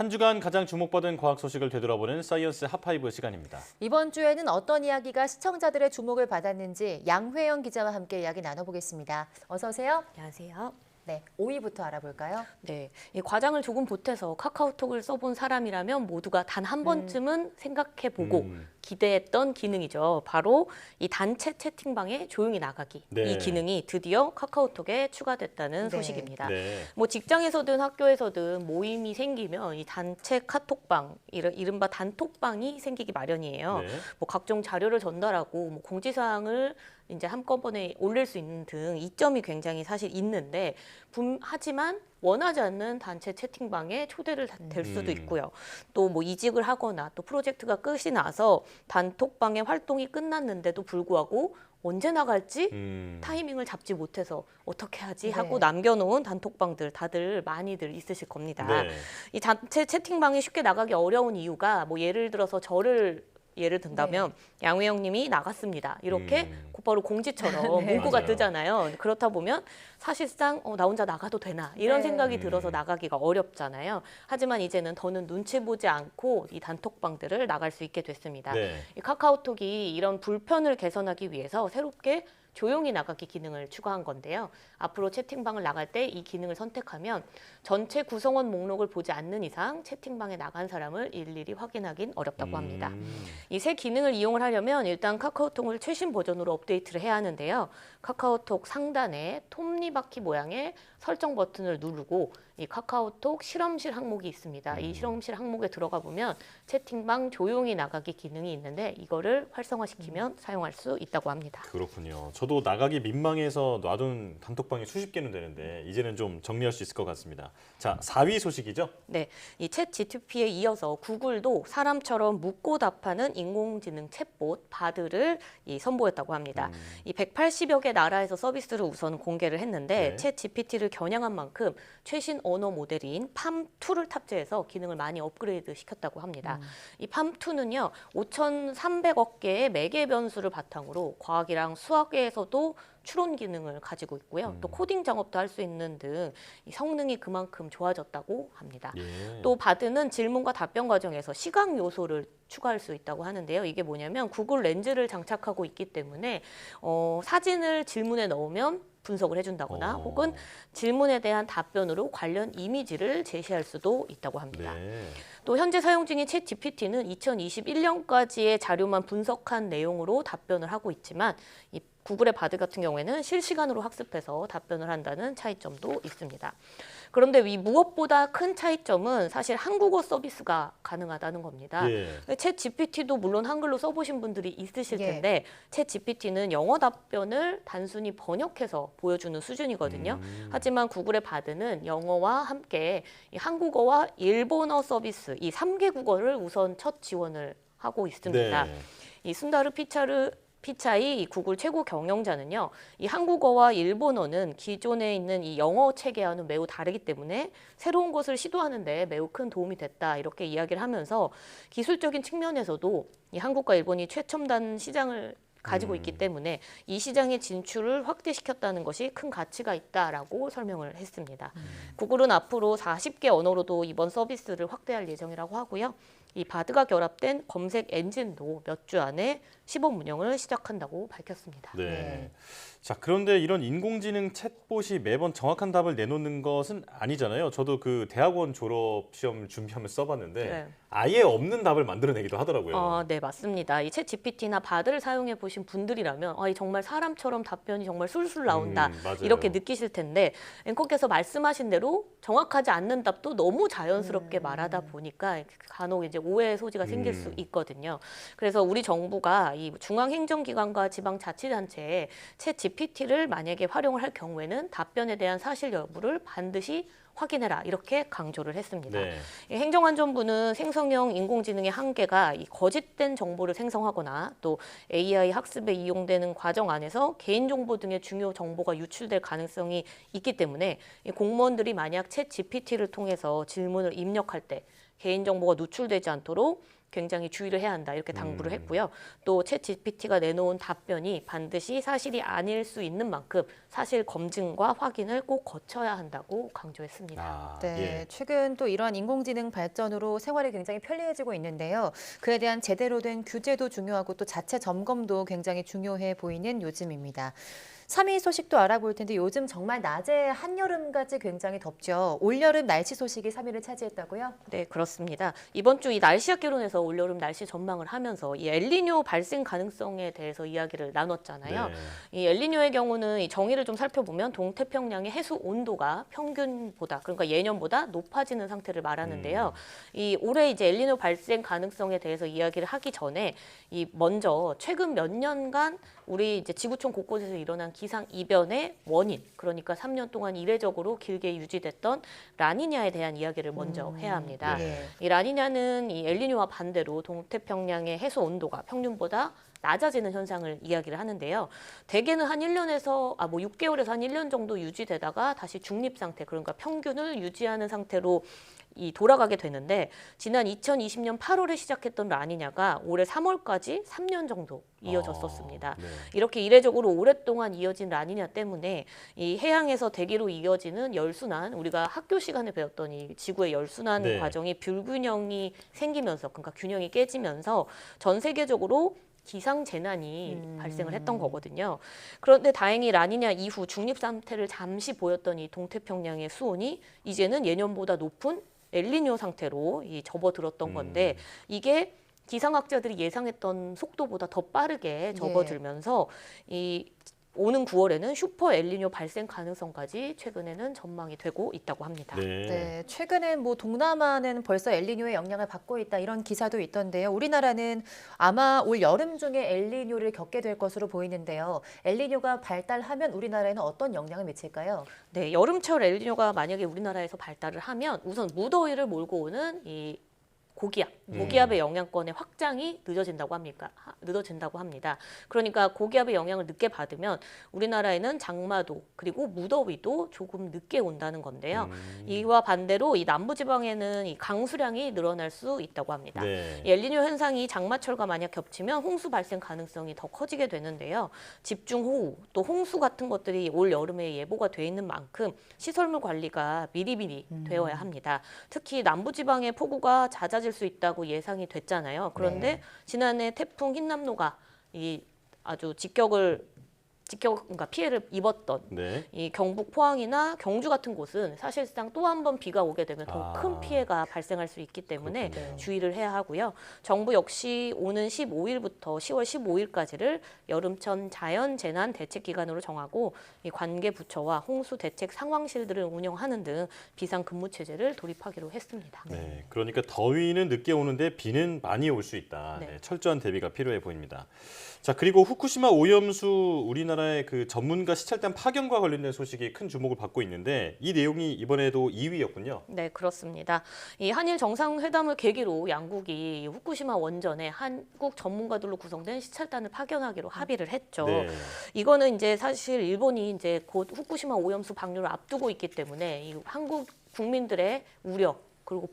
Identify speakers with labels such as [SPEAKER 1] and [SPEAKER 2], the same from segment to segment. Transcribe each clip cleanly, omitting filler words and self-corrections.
[SPEAKER 1] 한 주간 가장 주목받은 과학 소식을 되돌아보는 사이언스 핫파이브 시간입니다.
[SPEAKER 2] 이번 주에는 어떤 이야기가 시청자들의 주목을 받았는지 양회영 기자와 함께 이야기 나눠보겠습니다. 어서 오세요.
[SPEAKER 3] 안녕하세요.
[SPEAKER 2] 네, 5위부터 알아볼까요?
[SPEAKER 3] 네, 이 과장을 조금 보태서 카카오톡을 써본 사람이라면 모두가 단 한 번쯤은 생각해보고 기대했던 기능이죠. 바로 이 단체 채팅방에 조용히 나가기.
[SPEAKER 1] 네.
[SPEAKER 3] 이 기능이 드디어 카카오톡에 추가됐다는
[SPEAKER 2] 네.
[SPEAKER 3] 소식입니다.
[SPEAKER 1] 네.
[SPEAKER 3] 뭐 직장에서든 학교에서든 모임이 생기면 이 단체 카톡방, 이른바 단톡방이 생기기 마련이에요.
[SPEAKER 1] 네.
[SPEAKER 3] 뭐 각종 자료를 전달하고 뭐 공지사항을 이제 한꺼번에 올릴 수 있는 등 이점이 굉장히 사실 있는데 하지만 원하지 않는 단체 채팅방에 초대를 될 수도 있고요. 또 뭐 이직을 하거나 또 프로젝트가 끝이 나서 단톡방의 활동이 끝났는데도 불구하고 언제 나갈지 타이밍을 잡지 못해서 어떻게 하지 하고
[SPEAKER 2] 네.
[SPEAKER 3] 남겨놓은 단톡방들 다들 많이들 있으실 겁니다.
[SPEAKER 1] 네.
[SPEAKER 3] 이 단체 채팅방에 쉽게 나가기 어려운 이유가 뭐 예를 들어서 저를 예를 든다면 양회영 님이 나갔습니다. 이렇게 곧바로 공지처럼
[SPEAKER 2] 네.
[SPEAKER 3] 문구가
[SPEAKER 1] 맞아요.
[SPEAKER 3] 뜨잖아요. 그렇다 보면 사실상 나 혼자 나가도 되나 이런
[SPEAKER 2] 네.
[SPEAKER 3] 생각이 들어서 나가기가 어렵잖아요. 하지만 이제는 더는 눈치 보지 않고 이 단톡방들을 나갈 수 있게 됐습니다.
[SPEAKER 1] 네.
[SPEAKER 3] 이 카카오톡이 이런 불편을 개선하기 위해서 새롭게 조용히 나가기 기능을 추가한 건데요. 앞으로 채팅방을 나갈 때 이 기능을 선택하면 전체 구성원 목록을 보지 않는 이상 채팅방에 나간 사람을 일일이 확인하긴 어렵다고 합니다. 이 새 기능을 이용을 하려면 일단 카카오톡을 최신 버전으로 업데이트를 해야 하는데요. 카카오톡 상단에 톱니바퀴 모양의 설정 버튼을 누르고 이 카카오톡 실험실 항목이 있습니다. 이 실험실 항목에 들어가 보면 채팅방 조용히 나가기 기능이 있는데 이거를 활성화시키면 사용할 수 있다고 합니다.
[SPEAKER 1] 그렇군요. 저도 나가기 민망해서 놔둔 단톡방이 수십 개는 되는데 이제는 좀 정리할 수 있을 것 같습니다. 자, 4위 소식이죠?
[SPEAKER 3] 네, 이 챗 GTP에 이어서 구글도 사람처럼 묻고 답하는 인공지능 챗봇 바드를 선보였다고 합니다. 이 180여 개 나라에서 서비스를 우선 공개를 했는데
[SPEAKER 1] 네.
[SPEAKER 3] 챗 GPT를 겨냥한 만큼 최신 언어 모델인 팜2를 탑재해서 기능을 많이 업그레이드 시켰다고 합니다. 이 팜2는요, 5,300억 개의 매개 변수를 바탕으로 과학이랑 수학에서도 추론 기능을 가지고 있고요. 또 코딩 작업도 할 수 있는 등 이 성능이 그만큼 좋아졌다고 합니다.
[SPEAKER 1] 예.
[SPEAKER 3] 또 바드는 질문과 답변 과정에서 시각 요소를 추가할 수 있다고 하는데요. 이게 뭐냐면 구글 렌즈를 장착하고 있기 때문에 사진을 질문에 넣으면 분석을 해준다거나 혹은 질문에 대한 답변으로 관련 이미지를 제시할 수도 있다고 합니다.
[SPEAKER 1] 네.
[SPEAKER 3] 또 현재 사용 중인 챗 GPT는 2021년까지의 자료만 분석한 내용으로 답변을 하고 있지만 이 구글의 바드 같은 경우에는 실시간으로 학습해서 답변을 한다는 차이점도 있습니다. 그런데 이 무엇보다 큰 차이점은 사실 한국어 서비스가 가능하다는 겁니다.
[SPEAKER 1] 예.
[SPEAKER 3] 챗 GPT도 물론 한글로 써보신 분들이 있으실
[SPEAKER 2] 예.
[SPEAKER 3] 텐데 챗 GPT는 영어 답변을 단순히 번역해서 보여주는 수준이거든요. 하지만 구글의 바드는 영어와 함께 이 한국어와 일본어 서비스 이 3개 국어를 우선 첫 지원을 하고 있습니다.
[SPEAKER 1] 네.
[SPEAKER 3] 이 순다르 피차이 이 구글 최고 경영자는요, 이 한국어와 일본어는 기존에 있는 이 영어 체계와는 매우 다르기 때문에 새로운 것을 시도하는데 매우 큰 도움이 됐다 이렇게 이야기를 하면서 기술적인 측면에서도 이 한국과 일본이 최첨단 시장을 가지고 있기 때문에 이 시장의 진출을 확대시켰다는 것이 큰 가치가 있다라고 설명을 했습니다. 구글은 앞으로 40개 언어로도 이번 서비스를 확대할 예정이라고 하고요. 이 바드가 결합된 검색 엔진도 몇 주 안에 시범 운영을 시작한다고 밝혔습니다.
[SPEAKER 1] 네. 자, 그런데 이런 인공지능 챗봇이 매번 정확한 답을 내놓는 것은 아니잖아요. 저도 그 대학원 졸업 시험 준비하면서 써봤는데
[SPEAKER 3] 네.
[SPEAKER 1] 아예 없는 답을 만들어내기도 하더라고요.
[SPEAKER 3] 네, 맞습니다. 이 챗 GPT나 바드를 사용해 보신 분들이라면 이 정말 사람처럼 답변이 정말 술술 나온다
[SPEAKER 1] 맞아요.
[SPEAKER 3] 이렇게 느끼실 텐데 앵커께서 말씀하신 대로 정확하지 않는 답도 너무 자연스럽게 말하다 보니까 간혹 이제 오해의 소지가 생길 수 있거든요. 그래서 우리 정부가 이 중앙행정기관과 지방자치단체에 챗 GPT를 만약에 활용을 할 경우에는 답변에 대한 사실 여부를 반드시 확인해라 이렇게 강조를 했습니다.
[SPEAKER 1] 네.
[SPEAKER 3] 이 행정안전부는 생성형 인공지능의 한계가 이 거짓된 정보를 생성하거나 또 AI 학습에 이용되는 과정 안에서 개인정보 등의 중요 정보가 유출될 가능성이 있기 때문에 이 공무원들이 만약 챗 GPT를 통해서 질문을 입력할 때 개인정보가 누출되지 않도록 굉장히 주의를 해야 한다 이렇게 당부를 했고요. 또 챗 GPT가 내놓은 답변이 반드시 사실이 아닐 수 있는 만큼 사실 검증과 확인을 꼭 거쳐야 한다고 강조했습니다.
[SPEAKER 1] 아,
[SPEAKER 2] 네,
[SPEAKER 1] 예.
[SPEAKER 2] 최근 또 이러한 인공지능 발전으로 생활이 굉장히 편리해지고 있는데요. 그에 대한 제대로 된 규제도 중요하고 또 자체 점검도 굉장히 중요해 보이는 요즘입니다. 3위 소식도 알아볼 텐데 요즘 정말 낮에 한여름까지 굉장히 덥죠. 올여름 날씨 소식이 3위를 차지했다고요?
[SPEAKER 3] 네, 그렇습니다. 이번 주 이 날씨학 개론에서 올여름 날씨 전망을 하면서 이 엘니뇨 발생 가능성에 대해서 이야기를 나눴잖아요.
[SPEAKER 1] 네.
[SPEAKER 3] 이 엘니뇨의 경우는 이 정의를 좀 살펴보면 동태평양의 해수 온도가 평균보다 그러니까 예년보다 높아지는 상태를 말하는데요. 이 올해 이제 엘니뇨 발생 가능성에 대해서 이야기를 하기 전에 이 먼저 최근 몇 년간 우리 이제 지구촌 곳곳에서 일어난 기상 이변의 원인, 그러니까 3년 동안 이례적으로 길게 유지됐던 라니냐에 대한 이야기를 먼저 해야 합니다.
[SPEAKER 1] 네.
[SPEAKER 3] 이 라니냐는 이 엘니뇨와 반대로 동태평양의 해수 온도가 평균보다 낮아지는 현상을 이야기를 하는데요. 대개는 한 1년에서 6개월에서 한 1년 정도 유지되다가 다시 중립 상태, 그러니까 평균을 유지하는 상태로 돌아가게 되는데 지난 2020년 8월에 시작했던 라니냐가 올해 3월까지 3년 정도 이어졌었습니다.
[SPEAKER 1] 네.
[SPEAKER 3] 이렇게 이례적으로 오랫동안 이어진 라니냐 때문에 이 해양에서 대기로 이어지는 열순환, 우리가 학교 시간에 배웠던 이 지구의 열순환
[SPEAKER 1] 네.
[SPEAKER 3] 과정이 불균형이 생기면서, 그러니까 균형이 깨지면서 전 세계적으로 기상 재난이 발생을 했던 거거든요. 그런데 다행히 라니냐 이후 중립 상태를 잠시 보였던 이 동태평양의 수온이 이제는 예년보다 높은 엘니뇨 상태로 접어들었던 건데 이게 기상학자들이 예상했던 속도보다 더 빠르게 접어들면서 이 오는 9월에는 슈퍼 엘니뇨 발생 가능성까지 최근에는 전망이 되고 있다고 합니다.
[SPEAKER 1] 네.
[SPEAKER 2] 네, 최근에 뭐 동남아는 벌써 엘니뇨의 영향을 받고 있다 이런 기사도 있던데요. 우리나라는 아마 올 여름 중에 엘니뇨를 겪게 될 것으로 보이는데요. 엘니뇨가 발달하면 우리나라에는 어떤 영향을 미칠까요?
[SPEAKER 3] 네, 여름철 엘니뇨가 만약에 우리나라에서 발달을 하면 우선 무더위를 몰고 오는 이 고기압의 영향권의 확장이 늦어진다고 합니다. 그러니까 고기압의 영향을 늦게 받으면 우리나라에는 장마도 그리고 무더위도 조금 늦게 온다는 건데요. 이와 반대로 이 남부지방에는 이 강수량이 늘어날 수 있다고 합니다.
[SPEAKER 1] 네.
[SPEAKER 3] 이 엘니뇨 현상이 장마철과 만약 겹치면 홍수 발생 가능성이 더 커지게 되는데요. 집중호우 또 홍수 같은 것들이 올 여름에 예보가 돼 있는 만큼 시설물 관리가 미리미리 되어야 합니다. 특히 남부지방의 폭우가 잦아질 수 있다고 예상이 됐잖아요. 그런데 지난해 태풍 흰남노가 이 아주 그러니까 피해를 입었던
[SPEAKER 1] 네.
[SPEAKER 3] 이 경북 포항이나 경주 같은 곳은 사실상 또 한 번 비가 오게 되면 더 큰 피해가 발생할 수 있기 때문에
[SPEAKER 1] 그렇군요.
[SPEAKER 3] 주의를 해야 하고요. 정부 역시 오는 15일부터 10월 15일까지를 여름철 자연재난 대책 기간으로 정하고 이 관계 부처와 홍수 대책 상황실들을 운영하는 등 비상 근무 체제를 도입하기로 했습니다.
[SPEAKER 1] 네, 그러니까 더위는 늦게 오는데 비는 많이 올 수 있다.
[SPEAKER 3] 네.
[SPEAKER 1] 네, 철저한 대비가 필요해 보입니다. 자, 그리고 후쿠시마 오염수 우리나라의 그 전문가 시찰단 파견과 관련된 소식이 큰 주목을 받고 있는데 이 내용이 이번에도 2위였군요.
[SPEAKER 3] 네, 그렇습니다. 이 한일 정상회담을 계기로 양국이 후쿠시마 원전에 한국 전문가들로 구성된 시찰단을 파견하기로 합의를 했죠.
[SPEAKER 1] 네.
[SPEAKER 3] 이거는 이제 사실 일본이 이제 곧 후쿠시마 오염수 방류를 앞두고 있기 때문에 이 한국 국민들의 우려 그리고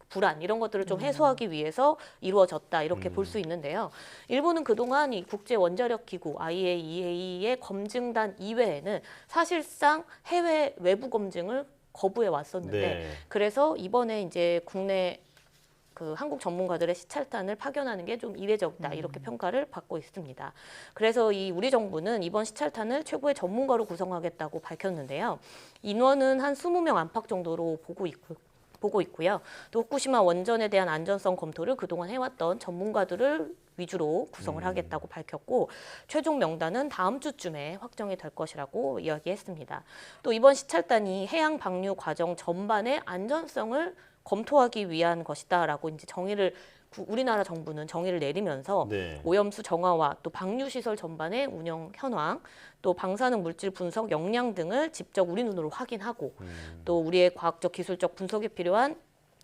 [SPEAKER 3] 불안 이런 것들을 좀 해소하기 위해서 이루어졌다 이렇게 볼 수 있는데요. 일본은 그동안 이 국제 원자력 기구 IAEA의 검증단 이외에는 사실상 해외 외부 검증을 거부해 왔었는데
[SPEAKER 1] 네.
[SPEAKER 3] 그래서 이번에 이제 국내 그 한국 전문가들의 시찰단을 파견하는 게 좀 이례적이다 이렇게 평가를 받고 있습니다. 그래서 이 우리 정부는 이번 시찰단을 최고의 전문가로 구성하겠다고 밝혔는데요. 인원은 한 20명 안팎 정도로 보고 있고요. 또 후쿠시마 원전에 대한 안전성 검토를 그동안 해왔던 전문가들을 위주로 구성을 하겠다고 밝혔고 최종 명단은 다음 주쯤에 확정이 될 것이라고 이야기했습니다. 또 이번 시찰단이 해양 방류 과정 전반의 안전성을 검토하기 위한 것이다라고 이제 우리나라 정부는 정의를 내리면서
[SPEAKER 1] 네.
[SPEAKER 3] 오염수 정화와 또 방류 시설 전반의 운영 현황, 또 방사능 물질 분석 역량 등을 직접 우리 눈으로 확인하고 또 우리의 과학적 기술적 분석에 필요한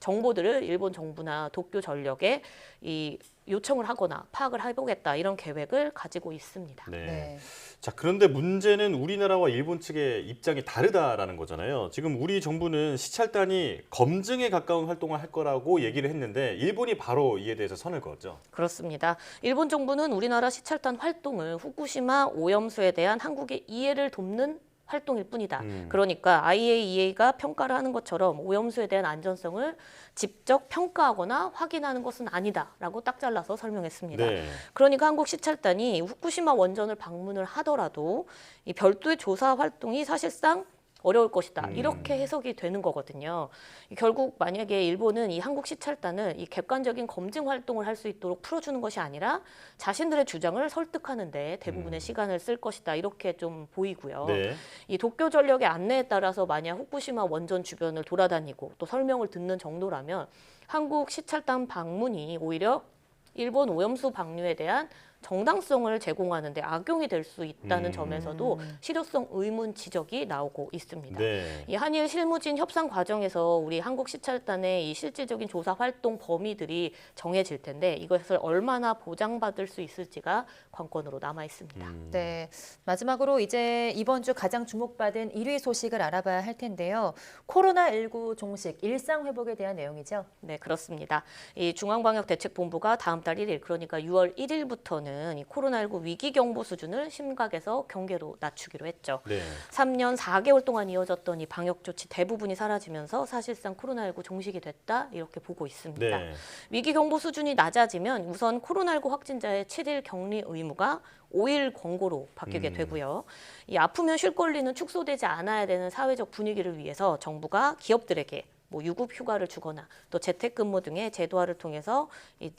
[SPEAKER 3] 정보들을 일본 정부나 도쿄 전력에 이 요청을 하거나 파악을 해보겠다 이런 계획을 가지고 있습니다.
[SPEAKER 1] 네.
[SPEAKER 2] 네.
[SPEAKER 1] 자, 그런데 문제는 우리나라와 일본 측의 입장이 다르다라는 거잖아요. 지금 우리 정부는 시찰단이 검증에 가까운 활동을 할 거라고 얘기를 했는데 일본이 바로 이에 대해서 선을 그었죠.
[SPEAKER 3] 그렇습니다. 일본 정부는 우리나라 시찰단 활동을 후쿠시마 오염수에 대한 한국의 이해를 돕는 활동일 뿐이다. 그러니까 IAEA가 평가를 하는 것처럼 오염수에 대한 안전성을 직접 평가하거나 확인하는 것은 아니다라고 딱 잘라서 설명했습니다.
[SPEAKER 1] 네.
[SPEAKER 3] 그러니까 한국 시찰단이 후쿠시마 원전을 방문을 하더라도 이 별도의 조사 활동이 사실상 어려울 것이다. 이렇게 해석이 되는 거거든요. 결국 만약에 일본은 이 한국 시찰단을 이 객관적인 검증 활동을 할 수 있도록 풀어주는 것이 아니라 자신들의 주장을 설득하는데 대부분의 시간을 쓸 것이다. 이렇게 좀 보이고요.
[SPEAKER 1] 네.
[SPEAKER 3] 이 도쿄 전력의 안내에 따라서 만약 후쿠시마 원전 주변을 돌아다니고 또 설명을 듣는 정도라면 한국 시찰단 방문이 오히려 일본 오염수 방류에 대한 정당성을 제공하는 데 악용이 될 수 있다는 점에서도 실효성 의문 지적이 나오고 있습니다.
[SPEAKER 1] 네.
[SPEAKER 3] 이 한일 실무진 협상 과정에서 우리 한국 시찰단의 이 실질적인 조사 활동 범위들이 정해질 텐데 이것을 얼마나 보장받을 수 있을지가 관건으로 남아 있습니다.
[SPEAKER 2] 네, 마지막으로 이제 이번 주 가장 주목받은 1위 소식을 알아봐야 할 텐데요. 코로나19 종식 일상 회복에 대한 내용이죠.
[SPEAKER 3] 네, 그렇습니다. 이 중앙방역대책본부가 다음 달 1일, 그러니까 6월 1일부터는 이 코로나19 위기 경보 수준을 심각에서 경계로 낮추기로 했죠.
[SPEAKER 1] 네.
[SPEAKER 3] 3년 4개월 동안 이어졌던 이 방역 조치 대부분이 사라지면서 사실상 코로나19 종식이 됐다 이렇게 보고 있습니다.
[SPEAKER 1] 네.
[SPEAKER 3] 위기 경보 수준이 낮아지면 우선 코로나19 확진자의 7일 격리 의무가 5일 권고로 바뀌게 되고요. 이 아프면 쉴 권리는 축소되지 않아야 되는 사회적 분위기를 위해서 정부가 기업들에게 뭐 유급 휴가를 주거나 또 재택근무 등의 제도화를 통해서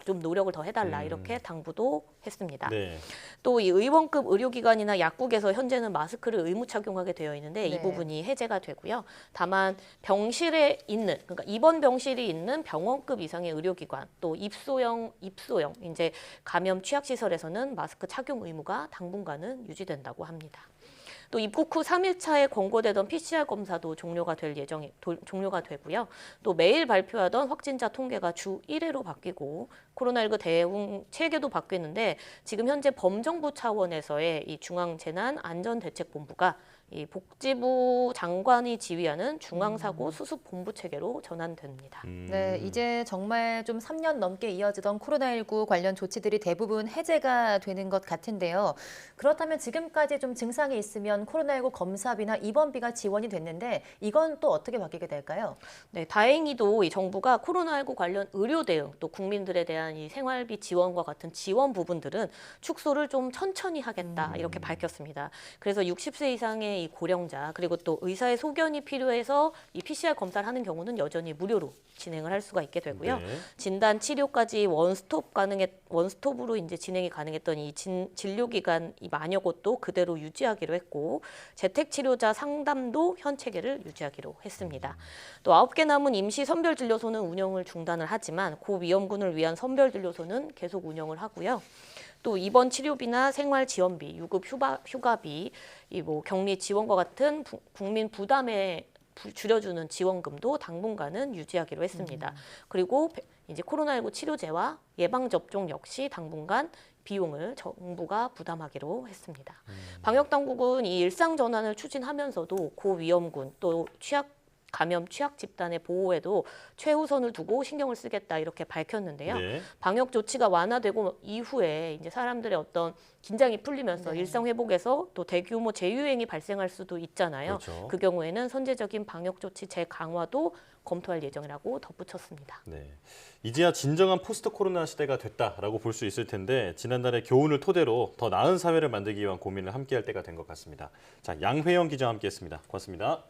[SPEAKER 3] 좀 노력을 더 해달라 이렇게 당부도 했습니다.
[SPEAKER 1] 네.
[SPEAKER 3] 또 이 의원급 의료기관이나 약국에서 현재는 마스크를 의무 착용하게 되어 있는데 이
[SPEAKER 2] 네.
[SPEAKER 3] 부분이 해제가 되고요. 다만 병실에 있는 그러니까 입원 병실이 있는 병원급 이상의 의료기관 또 입소형 이제 감염 취약 시설에서는 마스크 착용 의무가 당분간은 유지된다고 합니다. 또 입국 후 3일차에 권고되던 PCR 검사도 종료가 되고요. 또 매일 발표하던 확진자 통계가 주 1회로 바뀌고 코로나19 대응 체계도 바뀌었는데 지금 현재 범정부 차원에서의 이 중앙재난안전대책본부가 이 복지부 장관이 지휘하는 중앙사고 수습본부 체계로 전환됩니다.
[SPEAKER 2] 네, 이제 정말 좀 3년 넘게 이어지던 코로나19 관련 조치들이 대부분 해제가 되는 것 같은데요. 그렇다면 지금까지 좀 증상이 있으면 코로나19 검사비나 입원비가 지원이 됐는데 이건 또 어떻게 바뀌게 될까요?
[SPEAKER 3] 네, 다행히도 이 정부가 코로나19 관련 의료 대응 또 국민들에 대한 이 생활비 지원과 같은 지원 부분들은 축소를 좀 천천히 하겠다 이렇게 밝혔습니다. 그래서 60세 이상의 이 고령자 그리고 또 의사의 소견이 필요해서 이 PCR 검사를 하는 경우는 여전히 무료로 진행을 할 수가 있게 되고요.
[SPEAKER 1] 네.
[SPEAKER 3] 진단 치료까지 원스톱으로 이제 진행이 가능했던 이 진료 기간 이 만여 곳도 그대로 유지하기로 했고 재택 치료자 상담도 현 체계를 유지하기로 했습니다. 또 9개 남은 임시 선별 진료소는 운영을 중단을 하지만 고위험군을 위한 선별 진료소는 계속 운영을 하고요. 또 입원 치료비나 생활 지원비, 유급 휴가비, 이 뭐 격리 지원과 같은 국민 부담에 줄여주는 지원금도 당분간은 유지하기로 했습니다. 그리고 이제 코로나19 치료제와 예방 접종 역시 당분간 비용을 정부가 부담하기로 했습니다. 방역 당국은 이 일상 전환을 추진하면서도 고위험군 또 감염 취약 집단의 보호에도 최우선을 두고 신경을 쓰겠다 이렇게 밝혔는데요.
[SPEAKER 1] 네.
[SPEAKER 3] 방역 조치가 완화되고 이후에 이제 사람들의 어떤 긴장이 풀리면서 일상 회복에서 또 대규모 재유행이 발생할 수도 있잖아요.
[SPEAKER 1] 그렇죠.
[SPEAKER 3] 그 경우에는 선제적인 방역 조치 재강화도 검토할 예정이라고 덧붙였습니다.
[SPEAKER 1] 네. 이제야 진정한 포스트 코로나 시대가 됐다라고 볼 수 있을 텐데 지난달의 교훈을 토대로 더 나은 사회를 만들기 위한 고민을 함께할 때가 된 것 같습니다. 자, 양회영 기자와 함께했습니다. 고맙습니다.